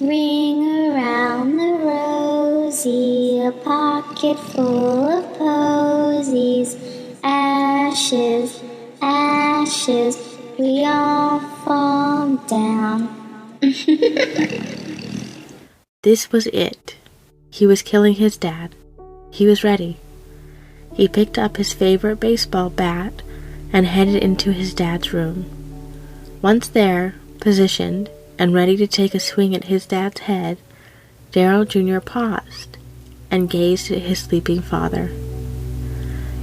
Ring around the rosy, a pocket full of posies. Ashes, ashes, we all fall down. This was it. He was killing his dad. He was ready. He picked up his favorite baseball bat and headed into his dad's room. Once there, positioned, and ready to take a swing at his dad's head, Darryl Jr. paused and gazed at his sleeping father.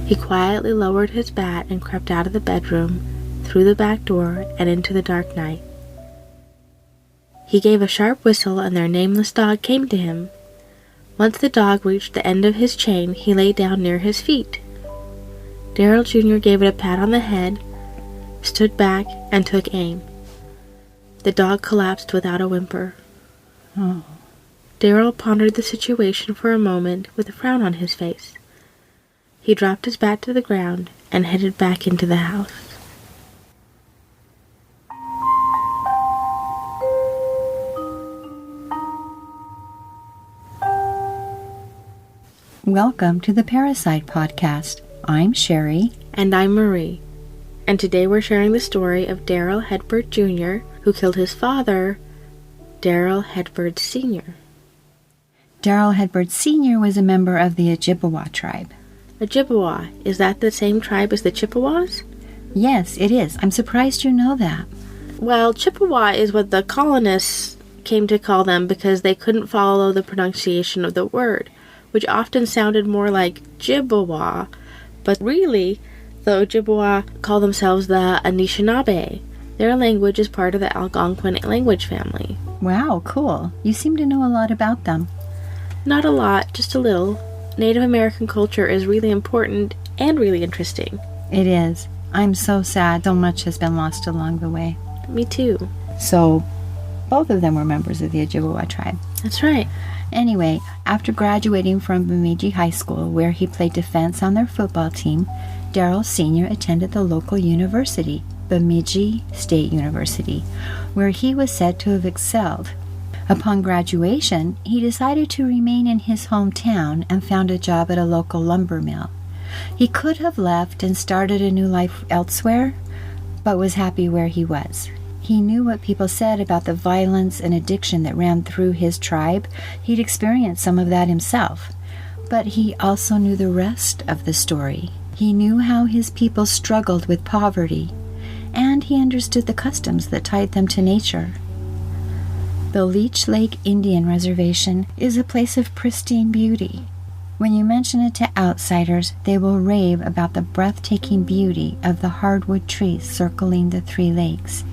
He quietly lowered his bat and crept out of the bedroom, through the back door, and into the dark night. He gave a sharp whistle, and their nameless dog came to him. Once the dog reached the end of his chain, he lay down near his feet. Darryl Jr. gave it a pat on the head, stood back, and took aim. The dog collapsed without a whimper. Oh. Darryl pondered the situation for a moment with a frown on his face. He dropped his bat to the ground and headed back into the house. Welcome to the Parricide podcast. I'm Sherry. And I'm Marie. And today we're sharing the story of Darryl Headbird Jr., who killed his father, Darryl Headbird Sr. Darryl Headbird Sr. was a member of the Ojibwe tribe. Ojibwe, is that the same tribe as the Chippewas? Yes, it is. I'm surprised you know that. Well, Chippewa is what the colonists came to call them because they couldn't follow the pronunciation of the word, which often sounded more like Jibbawa, but really, the Ojibwe call themselves the Anishinaabe. Their language is part of the Algonquin language family. Wow, cool. You seem to know a lot about them. Not a lot, just a little. Native American culture is really important and really interesting. It is. I'm so sad so much has been lost along the way. Me too. So, both of them were members of the Ojibwe tribe. That's right. Anyway, after graduating from Bemidji High School, where he played defense on their football team, Darryl Sr. attended the local university, Bemidji State University, where he was said to have excelled. Upon graduation, he decided to remain in his hometown and found a job at a local lumber mill. He could have left and started a new life elsewhere, but was happy where he was. He knew what people said about the violence and addiction that ran through his tribe. He'd experienced some of that himself. But he also knew the rest of the story. He knew how his people struggled with poverty, and he understood the customs that tied them to nature. The Leech Lake Indian Reservation is a place of pristine beauty. When you mention it to outsiders, they will rave about the breathtaking beauty of the hardwood trees circling the three lakes.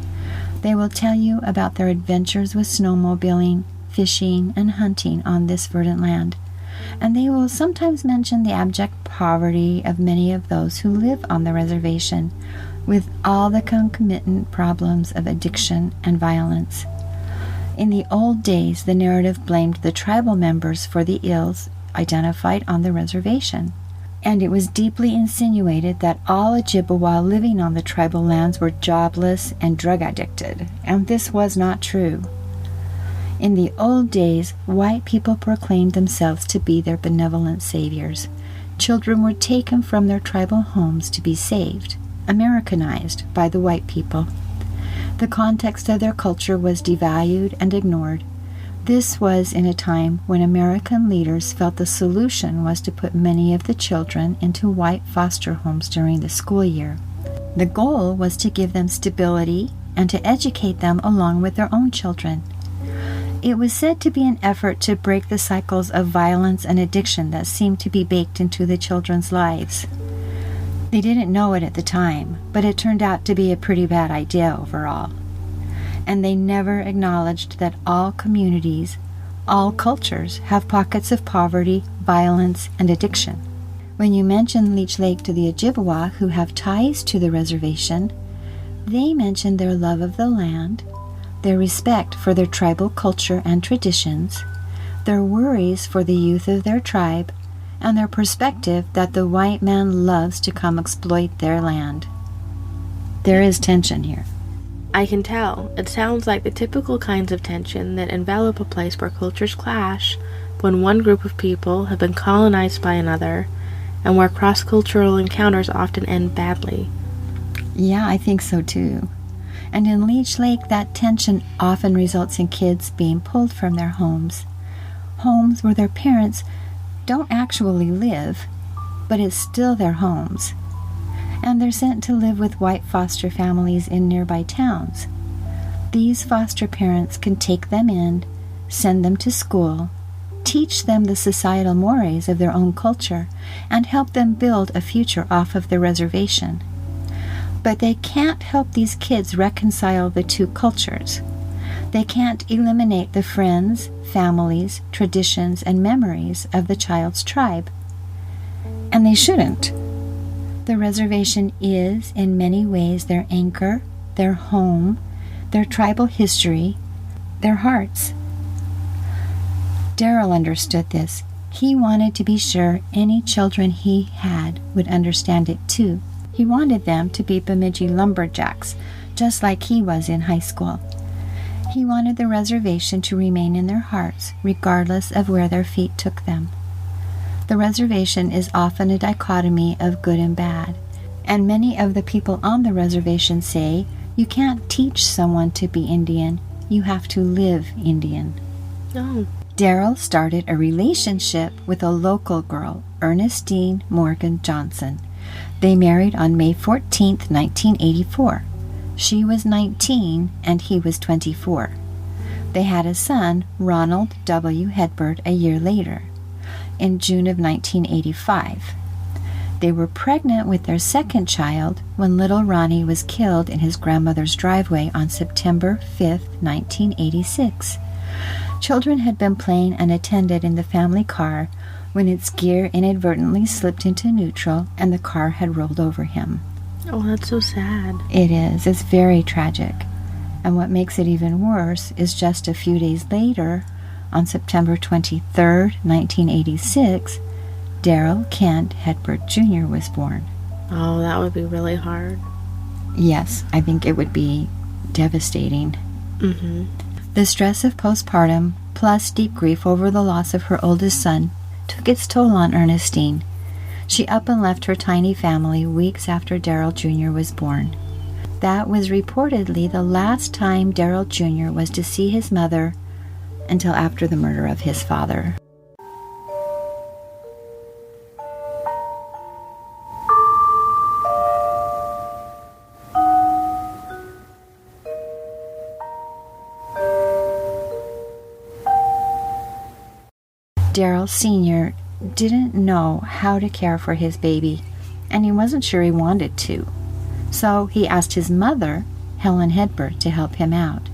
They will tell you about their adventures with snowmobiling, fishing, and hunting on this verdant land. And they will sometimes mention the abject poverty of many of those who live on the reservation, with all the concomitant problems of addiction and violence. In the old days, the narrative blamed the tribal members for the ills identified on the reservation, and it was deeply insinuated that all Ojibwe living on the tribal lands were jobless and drug addicted, and this was not true. In the old days, white people proclaimed themselves to be their benevolent saviors. Children were taken from their tribal homes to be saved, Americanized by the white people. The context of their culture was devalued and ignored. This was in a time when American leaders felt the solution was to put many of the children into white foster homes during the school year. The goal was to give them stability and to educate them along with their own children. It was said to be an effort to break the cycles of violence and addiction that seemed to be baked into the children's lives. They didn't know it at the time, but it turned out to be a pretty bad idea overall. And they never acknowledged that all communities, all cultures, have pockets of poverty, violence, and addiction. When you mention Leech Lake to the Ojibwe, who have ties to the reservation, they mention their love of the land, their respect for their tribal culture and traditions, their worries for the youth of their tribe, and their perspective that the white man loves to come exploit their land. There is tension here. I can tell. It sounds like the typical kinds of tension that envelop a place where cultures clash when one group of people have been colonized by another, and where cross-cultural encounters often end badly. Yeah, I think so too. And in Leech Lake, that tension often results in kids being pulled from their homes where their parents don't actually live, but it's still their homes. And they're sent to live with white foster families in nearby towns. These foster parents can take them in, send them to school, teach them the societal mores of their own culture, and help them build a future off of the reservation. But they can't help these kids reconcile the two cultures. They can't eliminate the friends, families, traditions, and memories of the child's tribe. And they shouldn't. The reservation is, in many ways, their anchor, their home, their tribal history, their hearts. Darryl understood this. He wanted to be sure any children he had would understand it too. He wanted them to be Bemidji lumberjacks, just like he was in high school. He wanted the reservation to remain in their hearts, regardless of where their feet took them. The reservation is often a dichotomy of good and bad, and many of the people on the reservation say you can't teach someone to be Indian, you have to live Indian. Oh. Darryl started a relationship with a local girl, Ernestine Morgan Johnson. They married on May 14, 1984. She was 19 and he was 24. They had a son, Ronald W. Headbird, a year later, in June of 1985. They were pregnant with their second child when little Ronnie was killed in his grandmother's driveway on September 5, 1986. Children had been playing unattended in the family car when its gear inadvertently slipped into neutral and the car had rolled over him. Oh, that's so sad. It is. It's very tragic. And what makes it even worse is just a few days later, on September 23, 1986, Darryl Kent Headbird Jr. was born. Oh, that would be really hard. Yes, I think it would be devastating. Mm-hmm. The stress of postpartum, plus deep grief over the loss of her oldest son, took its toll on Ernestine. She up and left her tiny family weeks after Darryl Jr. was born. That was reportedly the last time Darryl Jr. was to see his mother until after the murder of his father. Darryl Sr. didn't know how to care for his baby, and he wasn't sure he wanted to. So he asked his mother, Helen Headbird, to help him out.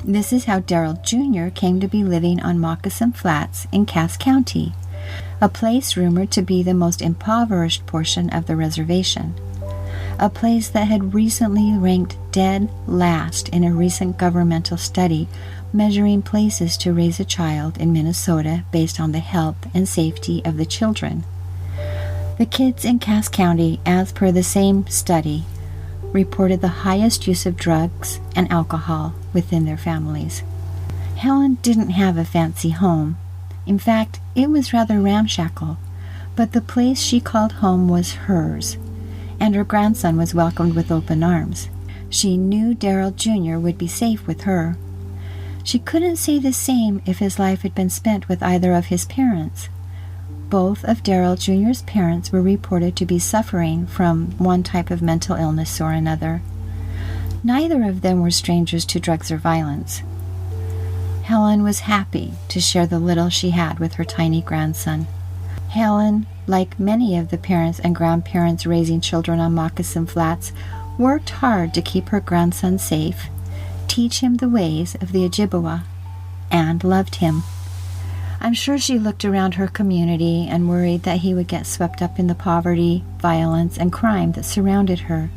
This is how Darryl Jr. came to be living on Moccasin Flats in Cass County, a place rumored to be the most impoverished portion of the reservation, a place that had recently ranked dead last in a recent governmental study measuring places to raise a child in Minnesota based on the health and safety of the children. The kids in Cass County, as per the same study, reported the highest use of drugs and alcohol within their families. Helen didn't have a fancy home. In fact, it was rather ramshackle, but the place she called home was hers, and her grandson was welcomed with open arms. She knew Darryl Jr. would be safe with her. She couldn't say the same if his life had been spent with either of his parents. Both of Darryl Jr.'s parents were reported to be suffering from one type of mental illness or another. Neither of them were strangers to drugs or violence. Helen was happy to share the little she had with her tiny grandson. Helen, like many of the parents and grandparents raising children on Moccasin Flats, worked hard to keep her grandson safe, teach him the ways of the Ojibwe, and loved him. I'm sure she looked around her community and worried that he would get swept up in the poverty, violence, and crime that surrounded her,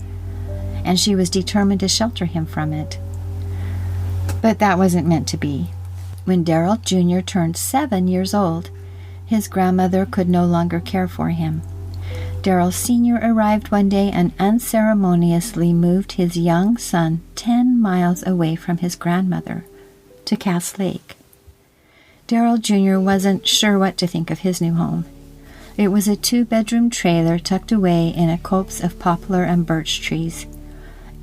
and she was determined to shelter him from it. But that wasn't meant to be. When Darryl Jr. turned 7 years old, his grandmother could no longer care for him. Darryl Sr. arrived one day and unceremoniously moved his young son 10 miles away from his grandmother to Cass Lake. Darryl Jr. wasn't sure what to think of his new home. It was a 2-bedroom trailer tucked away in a copse of poplar and birch trees.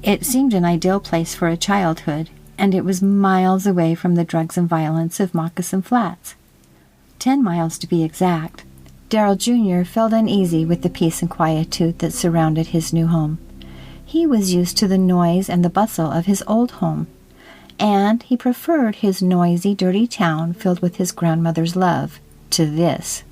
It seemed an ideal place for a childhood, and it was miles away from the drugs and violence of Moccasin Flats. 10 miles to be exact. Darryl Jr. felt uneasy with the peace and quietude that surrounded his new home. He was used to the noise and the bustle of his old home, and he preferred his noisy, dirty town filled with his grandmother's love to this.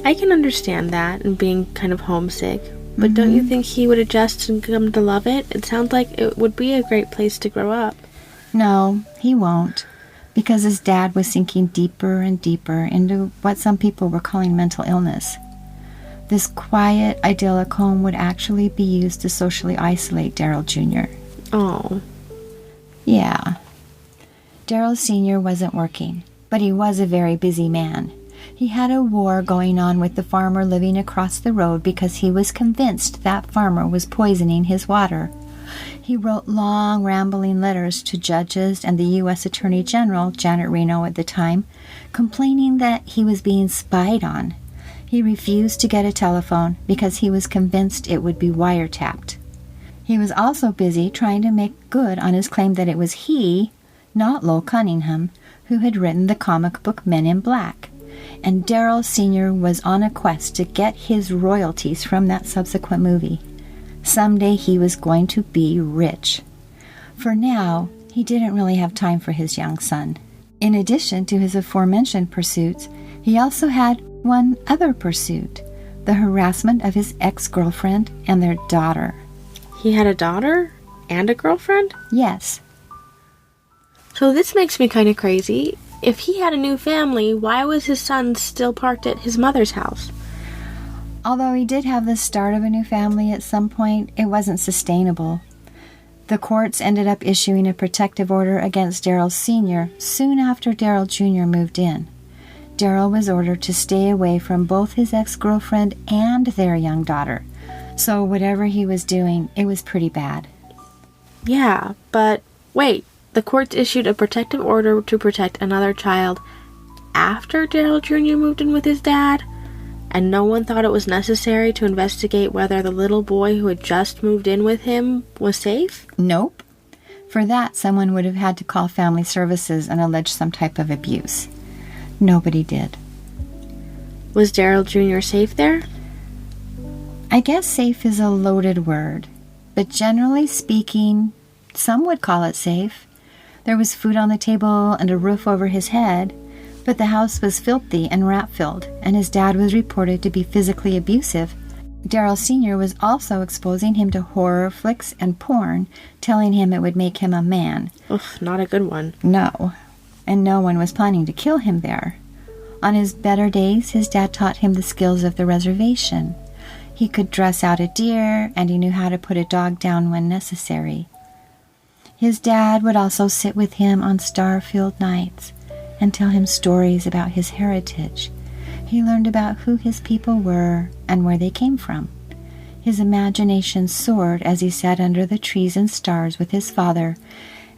I can understand that and being kind of homesick, but don't you think he would adjust and come to love it? It sounds like it would be a great place to grow up. No, he won't, because his dad was sinking deeper and deeper into what some people were calling mental illness. This quiet, idyllic home would actually be used to socially isolate Darryl Jr. Oh. Yeah. Darryl Sr. wasn't working, but he was a very busy man. He had a war going on with the farmer living across the road because he was convinced that farmer was poisoning his water. He wrote long, rambling letters to judges and the U.S. Attorney General, Janet Reno at the time, complaining that he was being spied on. He refused to get a telephone because he was convinced it would be wiretapped. He was also busy trying to make good on his claim that it was he, not Lowell Cunningham, who had written the comic book Men in Black. And Darryl Sr. was on a quest to get his royalties from that subsequent movie. Someday he was going to be rich. For now, he didn't really have time for his young son. In addition to his aforementioned pursuits, he also had one other pursuit, the harassment of his ex-girlfriend and their daughter. He had a daughter and a girlfriend? Yes. So this makes me kind of crazy. If he had a new family, why was his son still parked at his mother's house? Although he did have the start of a new family at some point, it wasn't sustainable. The courts ended up issuing a protective order against Darryl Sr. soon after Darryl Jr. moved in. Darryl was ordered to stay away from both his ex-girlfriend and their young daughter. So whatever he was doing, it was pretty bad. Yeah, but wait. The courts issued a protective order to protect another child after Darryl Jr. moved in with his dad, and no one thought it was necessary to investigate whether the little boy who had just moved in with him was safe? Nope. For that, someone would have had to call family services and allege some type of abuse. Nobody did. Was Darryl Jr. safe there? I guess safe is a loaded word, but generally speaking, some would call it safe. There was food on the table and a roof over his head, but the house was filthy and rat-filled, and his dad was reported to be physically abusive. Darryl Sr. was also exposing him to horror flicks and porn, telling him it would make him a man. Ugh, not a good one. No, and no one was planning to kill him there. On his better days, his dad taught him the skills of the reservation. He could dress out a deer, and he knew how to put a dog down when necessary. His dad would also sit with him on star-filled nights and tell him stories about his heritage. He learned about who his people were and where they came from. His imagination soared as he sat under the trees and stars with his father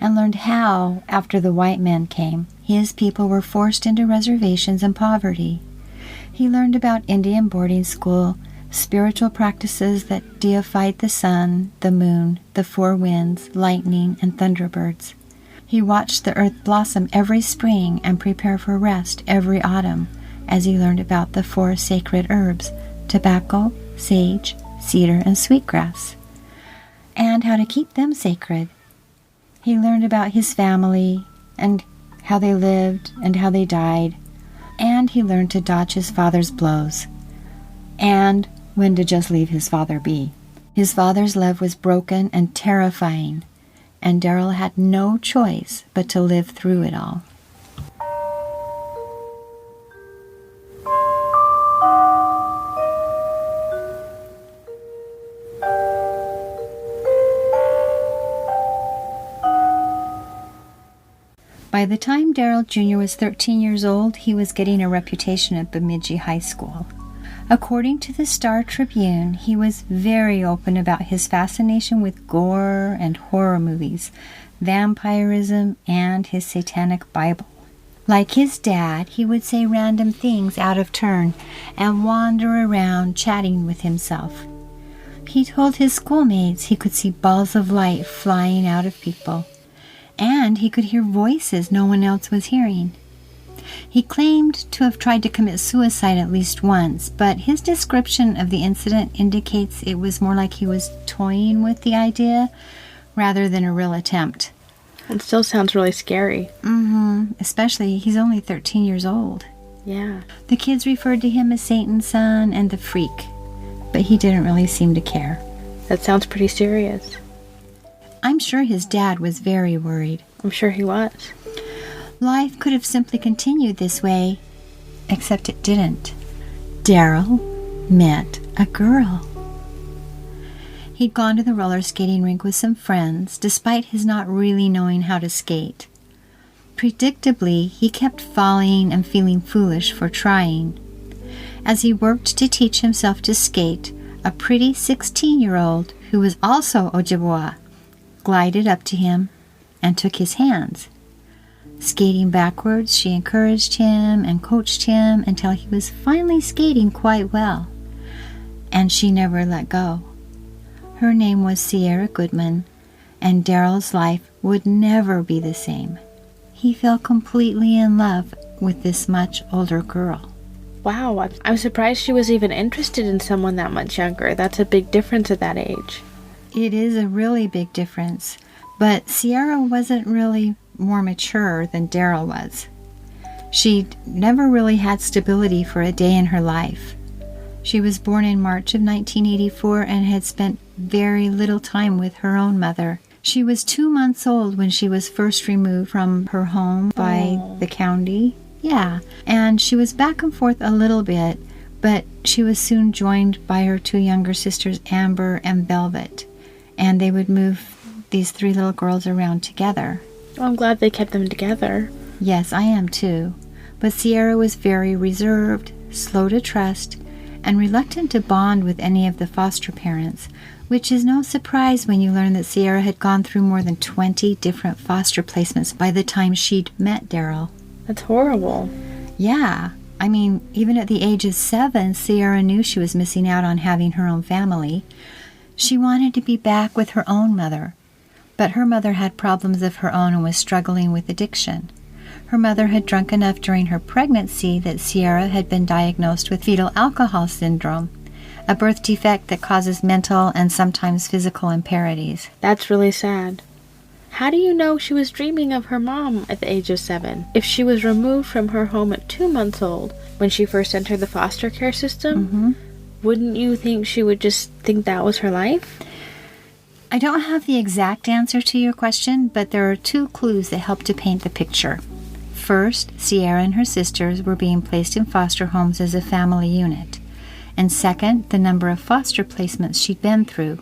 and learned how, after the white men came, his people were forced into reservations and poverty. He learned about Indian boarding school, spiritual practices that deified the sun, the moon, the four winds, lightning, and thunderbirds. He watched the earth blossom every spring and prepare for rest every autumn, as he learned about the 4 sacred herbs, tobacco, sage, cedar, and sweetgrass, and how to keep them sacred. He learned about his family and how they lived and how they died, and he learned to dodge his father's blows, and when to just leave his father be. His father's love was broken and terrifying, and Darryl had no choice but to live through it all. By the time Darryl Jr. was 13 years old, he was getting a reputation at Bemidji High School. According to the Star Tribune, he was very open about his fascination with gore and horror movies, vampirism, and his satanic Bible. Like his dad, he would say random things out of turn and wander around chatting with himself. He told his schoolmates he could see balls of light flying out of people, and he could hear voices no one else was hearing. He claimed to have tried to commit suicide at least once, but his description of the incident indicates it was more like he was toying with the idea rather than a real attempt. It still sounds really scary. Especially, he's only 13 years old. Yeah. The kids referred to him as Satan's son and the freak, but he didn't really seem to care. That sounds pretty serious. I'm sure his dad was very worried. I'm sure he was. Life could have simply continued this way, except it didn't. Darryl met a girl. He'd gone to the roller skating rink with some friends, despite his not really knowing how to skate. Predictably, he kept falling and feeling foolish for trying. As he worked to teach himself to skate, a pretty 16-year-old, who was also ojibwe, glided up to him and took his hands. Skating backwards, she encouraged him and coached him until he was finally skating quite well. And she never let go. Her name was Sierra Goodman, and Darryl's life would never be the same. He fell completely in love with this much older girl. Wow, I'm surprised she was even interested in someone that much younger. That's a big difference at that age. It is a really big difference, but Sierra wasn't really more mature than Darryl was. She'd never really had stability for a day in her life. She was born in March of 1984 and had spent very little time with her own mother. She was 2 months old when she was first removed from her home by the county. Yeah, and she was back and forth a little bit, but she was soon joined by her 2 younger sisters, Amber and Velvet, and they would move these 3 little girls around together. Well, I'm glad they kept them together. Yes, I am too. But Sierra was very reserved, slow to trust, and reluctant to bond with any of the foster parents, which is no surprise when you learn that Sierra had gone through more than 20 different foster placements by the time she'd met Darryl. That's horrible. Yeah. I mean, even at the age of 7, Sierra knew she was missing out on having her own family. She wanted to be back with her own mother, but her mother had problems of her own and was struggling with addiction. Her mother had drunk enough during her pregnancy that Sierra had been diagnosed with fetal alcohol syndrome, a birth defect that causes mental and sometimes physical impairments. That's really sad. How do you know she was dreaming of her mom at the age of 7? If she was removed from her home at 2 months old, when she first entered the foster care system, wouldn't you think she would just think that was her life? I don't have the exact answer to your question, but there are 2 clues that help to paint the picture. First, Sierra and her sisters were being placed in foster homes as a family unit. And second, the number of foster placements she'd been through.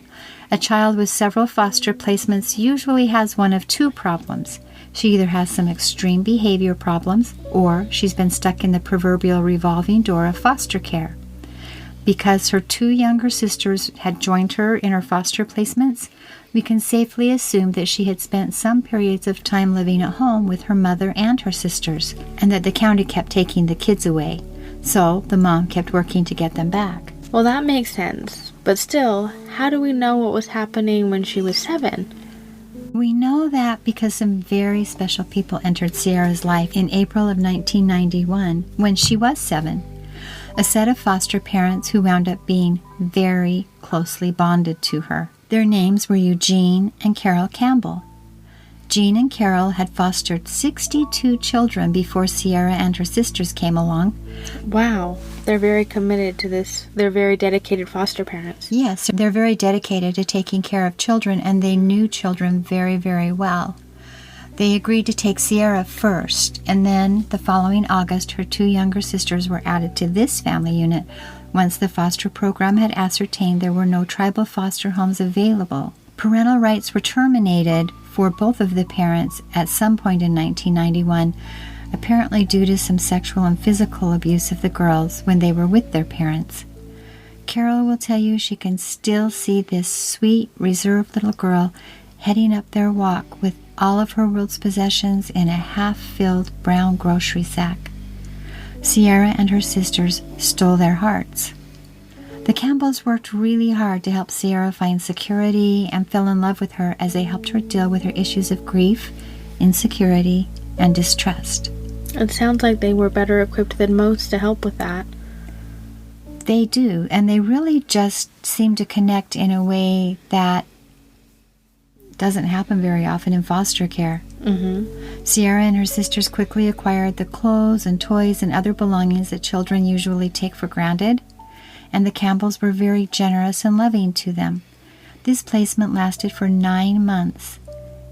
A child with several foster placements usually has one of 2 problems. She either has some extreme behavior problems, or she's been stuck in the proverbial revolving door of foster care. Because her 2 younger sisters had joined her in her foster placements, we can safely assume that she had spent some periods of time living at home with her mother and her sisters, and that the county kept taking the kids away. So the mom kept working to get them back. Well, that makes sense. But still, how do we know what was happening when she was 7? We know that because some very special people entered Sierra's life in April of 1991 when she was 7. A set of foster parents who wound up being very closely bonded to her. Their names were Eugene and Carol Campbell. Jean and Carol had fostered 62 children before Sierra and her sisters came along. Wow, they're very committed to this. They're very dedicated foster parents. Yes, they're very dedicated to taking care of children, and they knew children very, very well. They agreed to take Sierra first, and then the following August, her 2 younger sisters were added to this family unit once the foster program had ascertained there were no tribal foster homes available. Parental rights were terminated for both of the parents at some point in 1991, apparently due to some sexual and physical abuse of the girls when they were with their parents. Carol will tell you she can still see this sweet, reserved little girl heading up their walk with all of her world's possessions in a half-filled brown grocery sack. Sierra and her sisters stole their hearts. The Campbells worked really hard to help Sierra find security and fell in love with her as they helped her deal with her issues of grief, insecurity, and distrust. It sounds like they were better equipped than most to help with that. They do, and they really just seem to connect in a way that doesn't happen very often in foster care. Sierra and her sisters quickly acquired the clothes and toys and other belongings that children usually take for granted, and the Campbells were very generous and loving to them. This placement lasted for 9 months,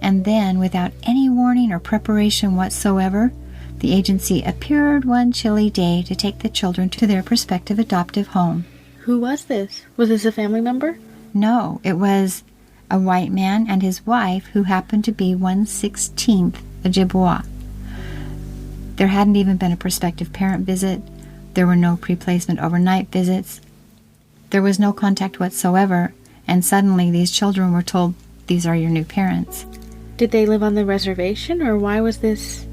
and then, without any warning or preparation whatsoever, the agency appeared one chilly day to take the children to their prospective adoptive home. Who was this? Was this a family member? No, it was a white man and his wife who happened to be 1/16th Ojibwe. There hadn't even been a prospective parent visit. There were no pre-placement overnight visits. There was no contact whatsoever, and suddenly these children were told, "These are your new parents." Did they live on the reservation, or why was this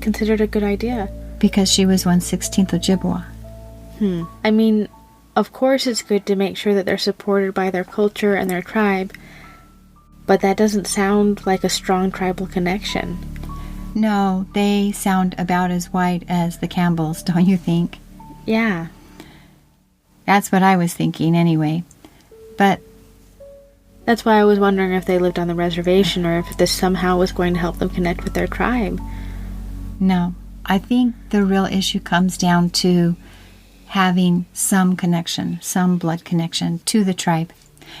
considered a good idea? Because she was 1/16th Ojibwe. I mean, of course it's good to make sure that they're supported by their culture and their tribe, but that doesn't sound like a strong tribal connection. No, they sound about as white as the Campbells, don't you think? Yeah. That's what I was thinking anyway. But that's why I was wondering if they lived on the reservation or if this somehow was going to help them connect with their tribe. No, I think the real issue comes down to having some connection, some blood connection to the tribe.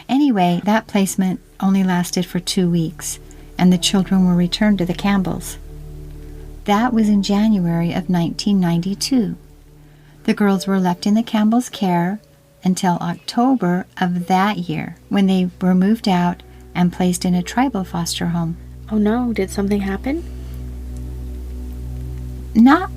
Anyway, that placement only lasted for 2 weeks, and the children were returned to the Campbells. That was in January of 1992. The girls were left in the Campbells' care until October of that year, when they were moved out and placed in a tribal foster home. Oh no, did something happen? Not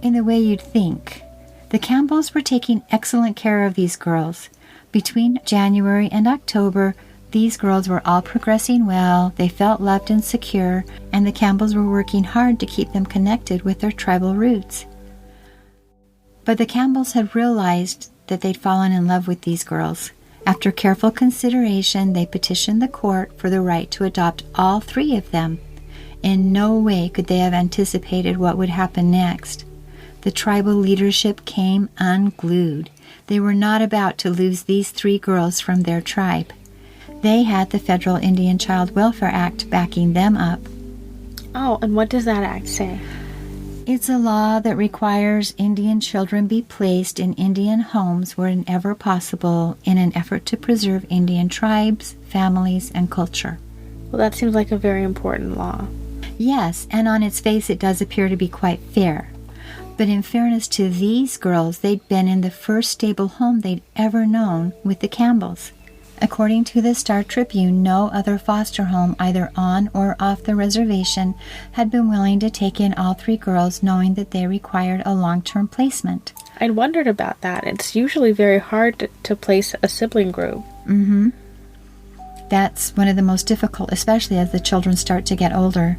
in the way you'd think. The Campbells were taking excellent care of these girls. Between January and October, these girls were all progressing well, they felt loved and secure, and the Campbells were working hard to keep them connected with their tribal roots. But the Campbells had realized that they'd fallen in love with these girls. After careful consideration, they petitioned the court for the right to adopt all 3 of them. In no way could they have anticipated what would happen next. The tribal leadership came unglued. They were not about to lose these 3 girls from their tribe. They had the Federal Indian Child Welfare Act backing them up. Oh, and what does that act say? It's a law that requires Indian children be placed in Indian homes wherever possible in an effort to preserve Indian tribes, families, and culture. Well, that seems like a very important law. Yes, and on its face it does appear to be quite fair. But in fairness to these girls, they'd been in the first stable home they'd ever known with the Campbells. According to the Star Tribune, no other foster home, either on or off the reservation, had been willing to take in all 3 girls, knowing that they required a long-term placement. I'd wondered about that. It's usually very hard to place a sibling group. That's one of the most difficult, especially as the children start to get older.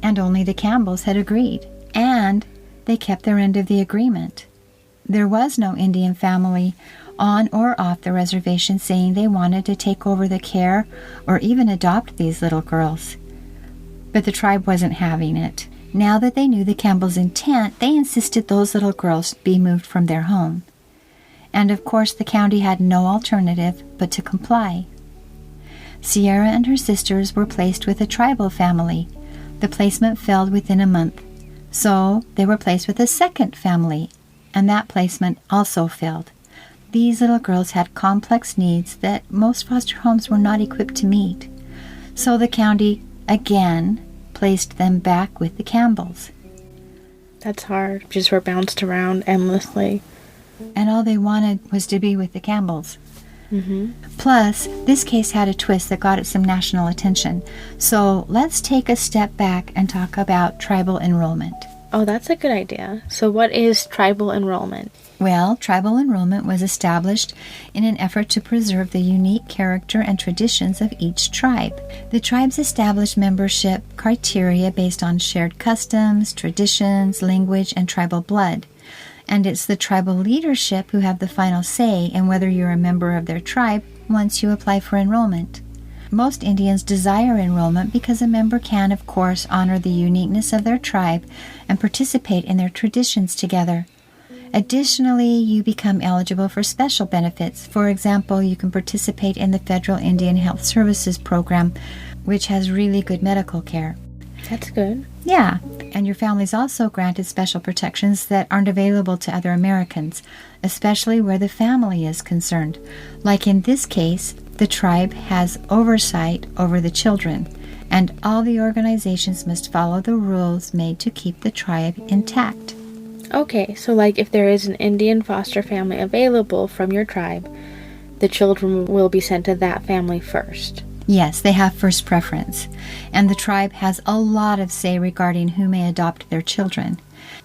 And only the Campbells had agreed. And they kept their end of the agreement. There was no Indian family on or off the reservation saying they wanted to take over the care or even adopt these little girls. But the tribe wasn't having it. Now that they knew the Campbells' intent, they insisted those little girls be moved from their home. And of course the county had no alternative but to comply. Sierra and her sisters were placed with a tribal family. The placement failed within a month. So they were placed with a second family, and that placement also failed. These little girls had complex needs that most foster homes were not equipped to meet. So the county, again, placed them back with the Campbells. That's hard. Just were bounced around endlessly. And all they wanted was to be with the Campbells. Plus, this case had a twist that got it some national attention. So let's take a step back and talk about tribal enrollment. Oh, that's a good idea. So what is tribal enrollment? Well, tribal enrollment was established in an effort to preserve the unique character and traditions of each tribe. The tribes established membership criteria based on shared customs, traditions, language, and tribal blood. And it's the tribal leadership who have the final say in whether you're a member of their tribe once you apply for enrollment. Most Indians desire enrollment because a member can, of course, honor the uniqueness of their tribe and participate in their traditions together. Additionally, you become eligible for special benefits. For example, you can participate in the Federal Indian Health Services Program, which has really good medical care. That's good. Yeah, and your family's also granted special protections that aren't available to other Americans, especially where the family is concerned. Like in this case, the tribe has oversight over the children, and all the organizations must follow the rules made to keep the tribe intact. Okay, so like if there is an Indian foster family available from your tribe, the children will be sent to that family first. Yes, they have first preference, and the tribe has a lot of say regarding who may adopt their children.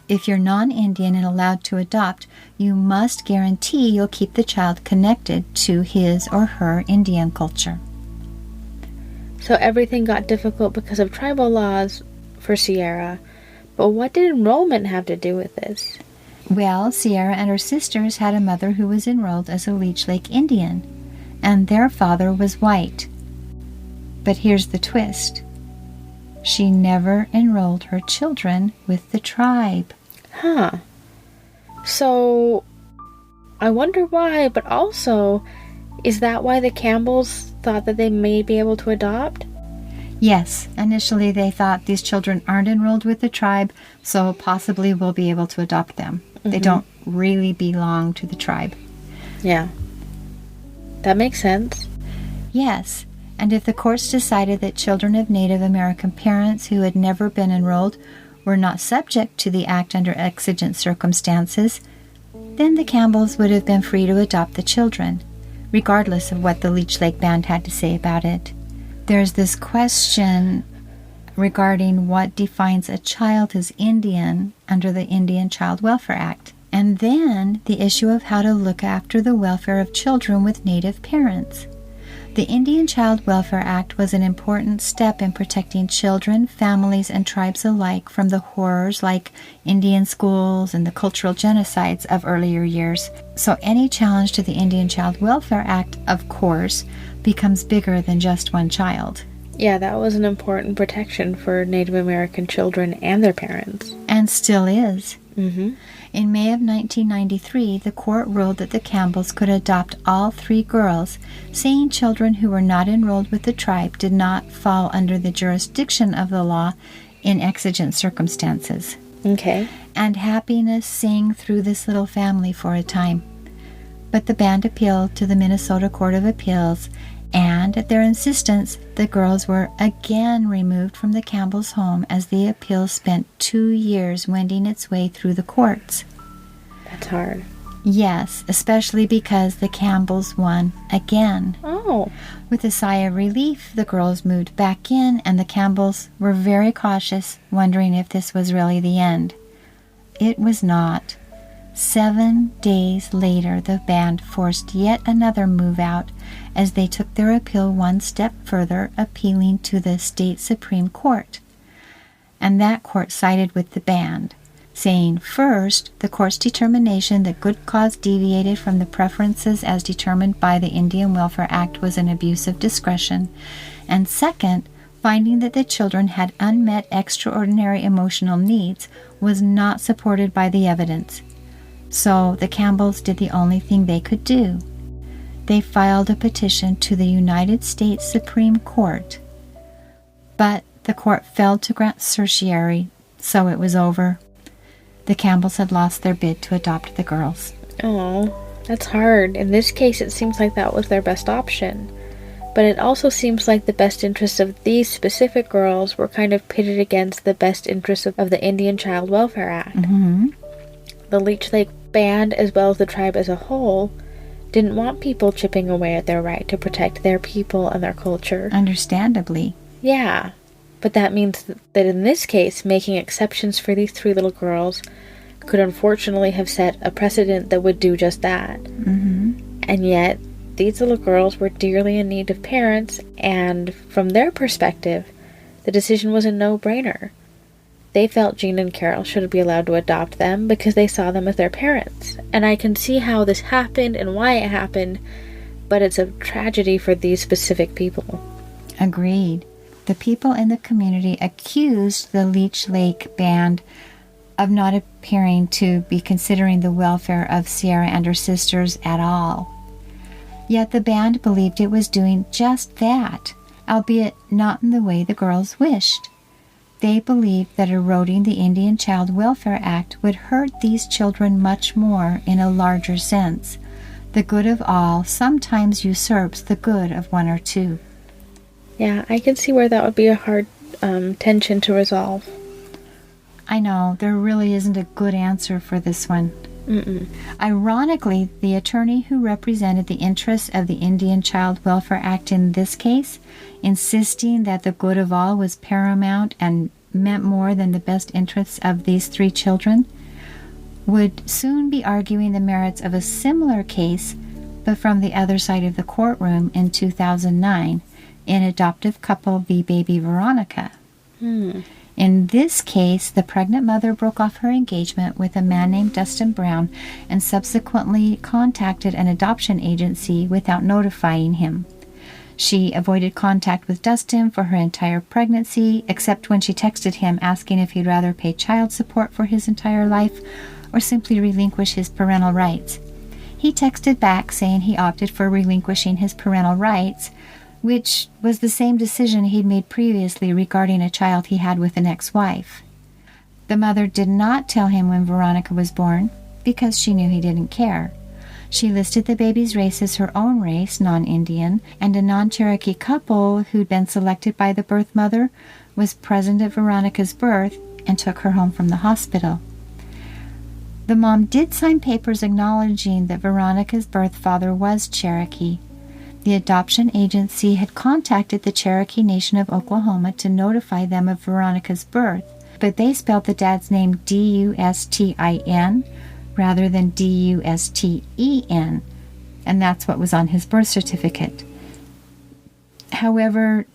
If you're non-Indian and allowed to adopt, you must guarantee you'll keep the child connected to his or her Indian culture. So everything got difficult because of tribal laws for Sierra. But what did enrollment have to do with this? Well, Sierra and her sisters had a mother who was enrolled as a Leech Lake Indian, and their father was white. But here's the twist. She never enrolled her children with the tribe. Huh. So, I wonder why, but also, is that why the Campbells thought that they may be able to adopt? Yes, initially they thought these children aren't enrolled with the tribe, so possibly we'll be able to adopt them. They don't really belong to the tribe. Yeah. That makes sense. Yes, and if the courts decided that children of Native American parents who had never been enrolled were not subject to the act under exigent circumstances, then the Campbells would have been free to adopt the children, regardless of what the Leech Lake Band had to say about it. There's this question regarding what defines a child as Indian under the Indian Child Welfare Act, and then the issue of how to look after the welfare of children with Native parents. The Indian Child Welfare Act was an important step in protecting children, families, and tribes alike from the horrors like Indian schools and the cultural genocides of earlier years. So any challenge to the Indian Child Welfare Act, of course, becomes bigger than just one child. Yeah, that was an important protection for Native American children and their parents. And still is. Mm-hmm. In May of 1993, the court ruled that the Campbells could adopt all 3 girls, saying children who were not enrolled with the tribe did not fall under the jurisdiction of the law in exigent circumstances. Okay. And happiness sang through this little family for a time. But the band appealed to the Minnesota Court of Appeals, and at their insistence, the girls were again removed from the Campbells' home as the appeal spent 2 years wending its way through the courts. That's hard. Yes, especially because the Campbells won again. Oh. With a sigh of relief, the girls moved back in, and the Campbells were very cautious, wondering if this was really the end. It was not. 7 days later, the band forced yet another move out as they took their appeal one step further, appealing to the state Supreme Court. And that court sided with the band, saying, first, the court's determination that good cause deviated from the preferences as determined by the Indian Welfare Act was an abuse of discretion, and second, finding that the children had unmet extraordinary emotional needs was not supported by the evidence. So the Campbells did the only thing they could do. They filed a petition to the United States Supreme Court, but the court failed to grant certiorari, so it was over. The Campbells had lost their bid to adopt the girls. Oh, that's hard. In this case, it seems like that was their best option. But it also seems like the best interests of these specific girls were kind of pitted against the best interests of the Indian Child Welfare Act. Mm-hmm. The Leech Lake Band, as well as the tribe as a whole, didn't want people chipping away at their right to protect their people and their culture. Understandably. Yeah. But that means that in this case, making exceptions for these 3 little girls could unfortunately have set a precedent that would do just that. And yet, these little girls were dearly in need of parents, and from their perspective, the decision was a no-brainer. They felt Jean and Carol should be allowed to adopt them because they saw them as their parents. And I can see how this happened and why it happened, but it's a tragedy for these specific people. Agreed. The people in the community accused the Leech Lake band of not appearing to be considering the welfare of Sierra and her sisters at all. Yet the band believed it was doing just that, albeit not in the way the girls wished. They believed that eroding the Indian Child Welfare Act would hurt these children much more in a larger sense. The good of all sometimes usurps the good of 1 or 2. Yeah, I can see where that would be a hard tension to resolve. I know, there really isn't a good answer for this one. Ironically, the attorney who represented the interests of the Indian Child Welfare Act in this case, insisting that the good of all was paramount and meant more than the best interests of these 3 children, would soon be arguing the merits of a similar case, but from the other side of the courtroom in 2009, in Adoptive Couple v. Baby Veronica. In this case, the pregnant mother broke off her engagement with a man named Dustin Brown and subsequently contacted an adoption agency without notifying him. She avoided contact with Dustin for her entire pregnancy, except when she texted him asking if he'd rather pay child support for his entire life or simply relinquish his parental rights. He texted back saying he opted for relinquishing his parental rights, which was the same decision he'd made previously regarding a child he had with an ex-wife. The mother did not tell him when Veronica was born because she knew he didn't care. She listed the baby's race as her own race, non-Indian, and a non-Cherokee couple who'd been selected by the birth mother was present at Veronica's birth and took her home from the hospital. The mom did sign papers acknowledging that Veronica's birth father was Cherokee. The adoption agency had contacted the Cherokee Nation of Oklahoma to notify them of Veronica's birth, but they spelled the dad's name D-U-S-T-I-N rather than D-U-S-T-E-N, and that's what was on his birth certificate. However,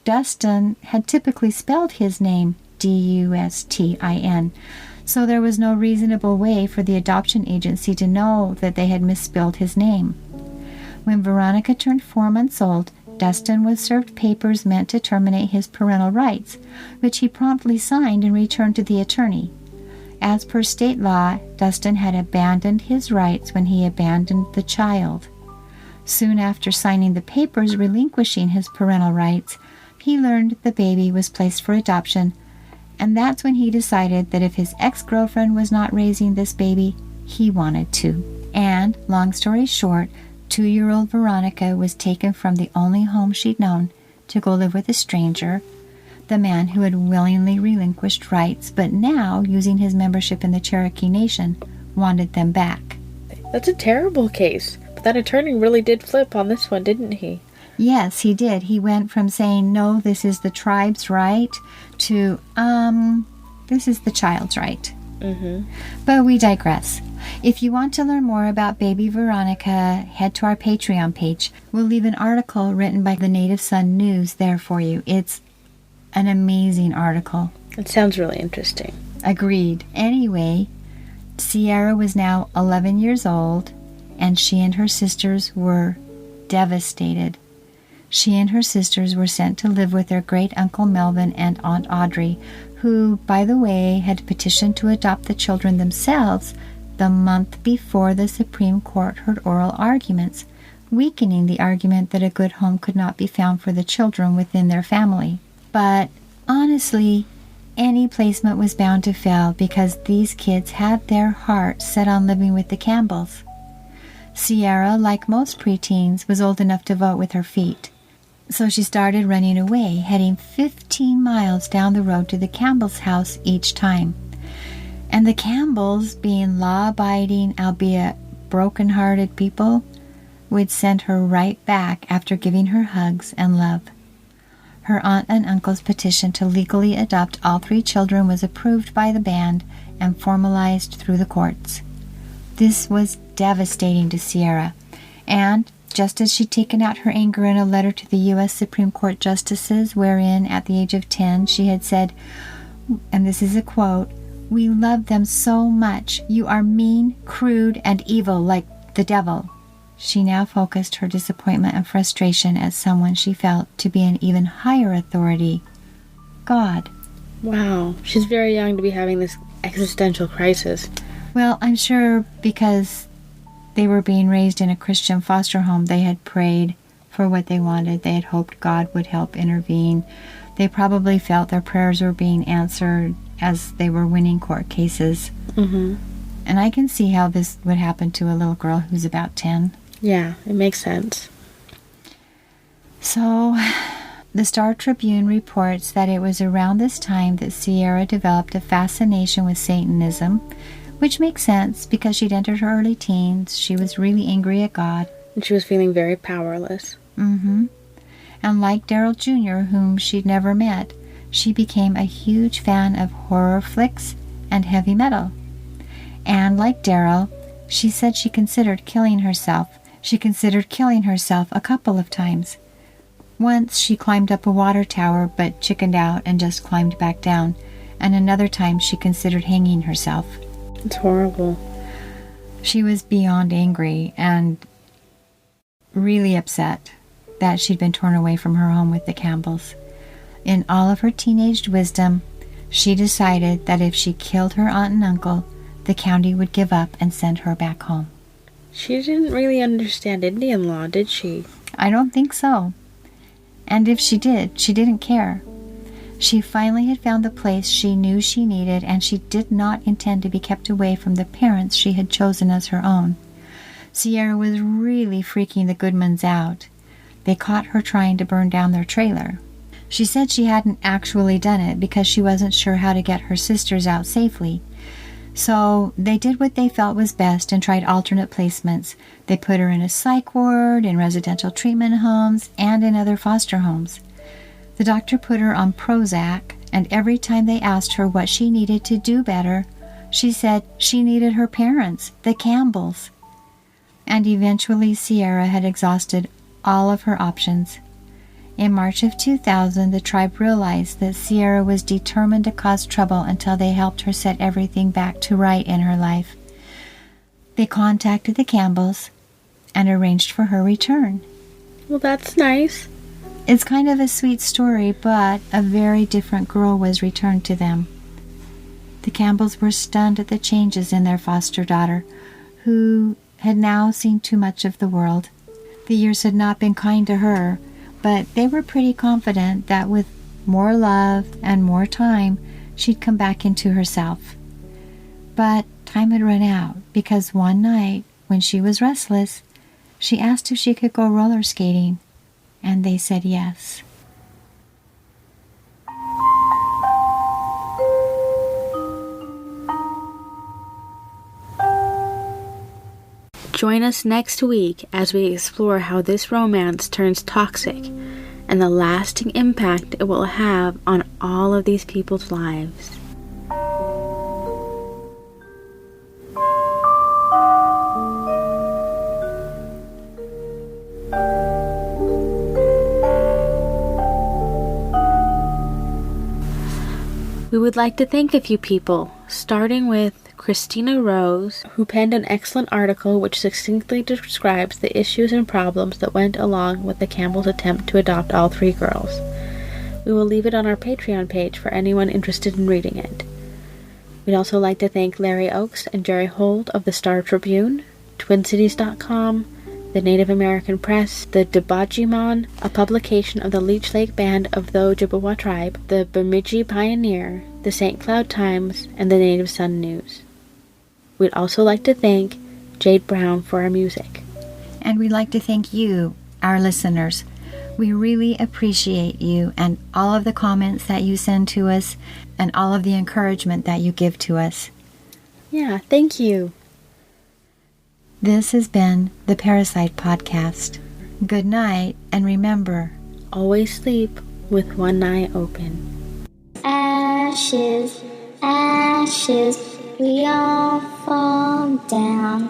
Dustin had typically spelled his name D-U-S-T-I-N, so there was no reasonable way for the adoption agency to know that they had misspelled his name. When Veronica turned 4 months old, Dustin was served papers meant to terminate his parental rights, which he promptly signed and returned to the attorney. As per state law, Dustin had abandoned his rights when he abandoned the child. Soon after signing the papers relinquishing his parental rights, he learned the baby was placed for adoption, and that's when he decided that if his ex-girlfriend was not raising this baby, he wanted to. And, long story short, 2-year-old Veronica was taken from the only home she'd known to go live with a stranger, the man who had willingly relinquished rights, but now, using his membership in the Cherokee Nation, wanted them back. That's a terrible case, but that attorney really did flip on this one, didn't he? Yes, he did. He went from saying, no, this is the tribe's right, to, this is the child's right. But we digress. If you want to learn more about baby Veronica, head to our Patreon page. We'll leave an article written by the Native Son News there for you. It's an amazing article. It sounds really interesting. Agreed. Anyway, Sierra was now 11 years old, and she and her sisters were devastated. She and her sisters were sent to live with their great-uncle Melvin and Aunt Audrey, who, by the way, had petitioned to adopt the children themselves the month before the Supreme Court heard oral arguments, weakening the argument that a good home could not be found for the children within their family. But honestly, any placement was bound to fail because these kids had their hearts set on living with the Campbells. Sierra, like most preteens, was old enough to vote with her feet. So she started running away, heading 15 miles down the road to the Campbells' house each time. And the Campbells, being law-abiding, albeit broken-hearted people, would send her right back after giving her hugs and love. Her aunt and uncle's petition to legally adopt all 3 children was approved by the band and formalized through the courts. This was devastating to Sierra, and just as she'd taken out her anger in a letter to the U.S. Supreme Court justices, wherein, at the age of 10, she had said, and this is a quote, "We love them so much. You are mean, crude, and evil like the devil." She now focused her disappointment and frustration at someone she felt to be an even higher authority, God. Wow, she's very young to be having this existential crisis. Well, I'm sure because they were being raised in a Christian foster home, they had prayed for what they wanted. They had hoped God would help intervene. They probably felt their prayers were being answered as they were winning court cases. Mm-hmm. And I can see how this would happen to a little girl who's about 10. Yeah, it makes sense. So, the Star Tribune reports that it was around this time that Sierra developed a fascination with Satanism, which makes sense because she'd entered her early teens. She was really angry at God. And she was feeling very powerless. Mm-hmm. And like Darryl Jr., whom she'd never met, she became a huge fan of horror flicks and heavy metal. And like Darryl, she said she considered killing herself. She considered killing herself a couple of times. Once she climbed up a water tower but chickened out and just climbed back down. And another time she considered hanging herself. It's horrible. She was beyond angry and really upset that she'd been torn away from her home with the Campbells. In all of her teenage wisdom, she decided that if she killed her aunt and uncle, the county would give up and send her back home. She didn't really understand Indian law, did she? I don't think so. And if she did, she didn't care. She finally had found the place she knew she needed, and she did not intend to be kept away from the parents she had chosen as her own. Sierra was really freaking the Goodmans out. They caught her trying to burn down their trailer. She said she hadn't actually done it because she wasn't sure how to get her sisters out safely. So they did what they felt was best and tried alternate placements. They put her in a psych ward, in residential treatment homes, and in other foster homes. The doctor put her on Prozac, and every time they asked her what she needed to do better, she said she needed her parents, the Campbells. And eventually Sierra had exhausted all of her options. In March of 2000, the tribe realized that Sierra was determined to cause trouble until they helped her set everything back to right in her life. They contacted the Campbells and arranged for her return. Well, that's nice. It's kind of a sweet story, but a very different girl was returned to them. The Campbells were stunned at the changes in their foster daughter, who had now seen too much of the world. The years had not been kind to her, but they were pretty confident that with more love and more time, she'd come back into herself. But time had run out, because one night, when she was restless, she asked if she could go roller skating, and they said yes. Join us next week as we explore how this romance turns toxic and the lasting impact it will have on all of these people's lives. We would like to thank a few people, starting with Christina Rose, who penned an excellent article which succinctly describes the issues and problems that went along with the Campbells' attempt to adopt all 3 girls. We will leave it on our Patreon page for anyone interested in reading it. We'd also like to thank Larry Oakes and Jerry Holt of the Star Tribune, TwinCities.com, the Native American Press, the Debajimon, a publication of the Leech Lake Band of the Ojibwe tribe, the Bemidji Pioneer, the St. Cloud Times, and the Native Sun News. We'd also like to thank Jade Brown for our music. And we'd like to thank you, our listeners. We really appreciate you and all of the comments that you send to us and all of the encouragement that you give to us. Yeah, thank you. This has been the Parricide Podcast. Good night, and remember, always sleep with one eye open. Ashes, ashes, we all fall down.